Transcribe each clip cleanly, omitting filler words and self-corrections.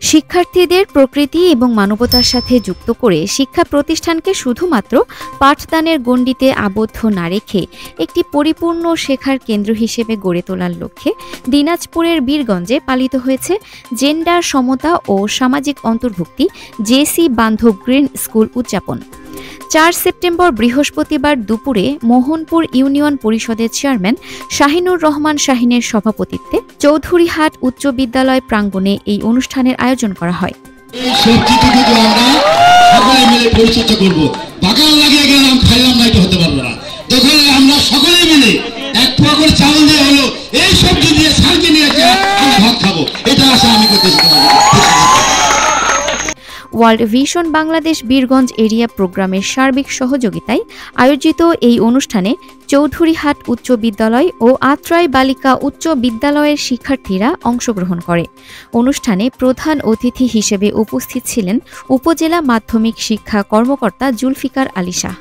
শিক্ষার্থীদের প্রকৃতি এবং মানবতার সাথে যুক্ত করে শিক্ষা প্রতিষ্ঠানকে শুধুমাত্র পাঠদানের গণ্ডিতে আবদ্ধ না রেখে একটি পরিপূর্ণ শেখার কেন্দ্র হিসেবে গড়ে তোলার লক্ষ্যে দিনাজপুরের বীরগঞ্জে পালিত হয়েছে জেন্ডার সমতা ও সামাজিক অন্তর্ভুক্তি জেসি বান্ধব গ্রিন স্কুল উদযাপন। ৪ সেপ্টেম্বর বৃহস্পতিবার দুপুরে মোহনপুর ইউনিয়ন পরিষদের চেয়ারম্যান শাহিনুর রহমান শাহিনের সভাপতিত্বে চৌধুরীহাট উচ্চ বিদ্যালয় প্রাঙ্গণে এই অনুষ্ঠানের আয়োজন করা হয়। World vision Bangladesh Birganj area প্রোগ্রামের সার্বিক সহযোগিতায় আয়োজিত এই অনুষ্ঠানে চৌধুরীহাট উচ্চ বিদ্যালয় ও আত্রাই বালিকা উচ্চ বিদ্যালয়ের শিক্ষার্থীরা অংশগ্রহণ করে। অনুষ্ঠানে প্রধান অতিথি হিসেবে উপস্থিত ছিলেন উপজেলা মাধ্যমিক শিক্ষা কর্মকর্তা জুলফিকার আলী শাহ।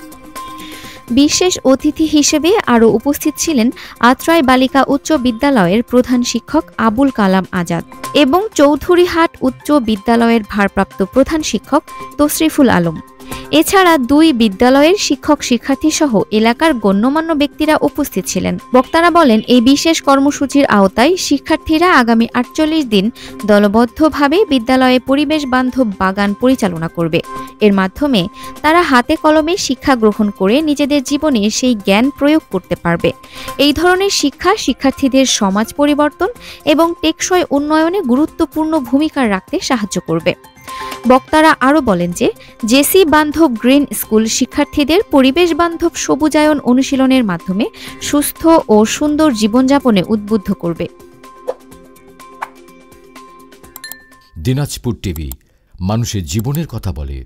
বিশেষ অতিথি হিসেবে আরও উপস্থিত ছিলেন আত্রাই বালিকা উচ্চ বিদ্যালয়ের প্রধান শিক্ষক আবুল কালাম আজাদ এবং চৌধুরীহাট উচ্চ বিদ্যালয়ের ভারপ্রাপ্ত প্রধান শিক্ষক তশরিফুল আলম। এছাড়া দুই বিদ্যালয়ের শিক্ষক শিক্ষার্থী সহ এলাকার গণ্যমান্য ব্যক্তিরা উপস্থিত ছিলেন। বক্তারা বলেন, এই বিশেষ কর্মসূচির আওতায় শিক্ষার্থীরা আগামী ৪৮ দিন দলবদ্ধভাবে বিদ্যালয়ে পরিবেশ বান্ধব বাগান পরিচালনা করবে। এর মাধ্যমে তারা হাতে কলমে শিক্ষা গ্রহণ করে নিজেদের জীবনে সেই জ্ঞান প্রয়োগ করতে পারবে। এই ধরনের শিক্ষা শিক্ষার্থীদের সমাজ পরিবর্তন এবং টেকসই উন্নয়নে গুরুত্বপূর্ণ ভূমিকা রাখতে সাহায্য করবে। বক্তারা আরও বলেন যে জেসি বান্ধব গ্রিন স্কুল শিক্ষার্থীদের পরিবেশ বান্ধব সবুজায়ন অনুশীলনের মাধ্যমে সুস্থ ও সুন্দর জীবনযাপনে উদ্বুদ্ধ করবে। দিনাজপুর টিভি মানুষের জীবনের কথা বলে।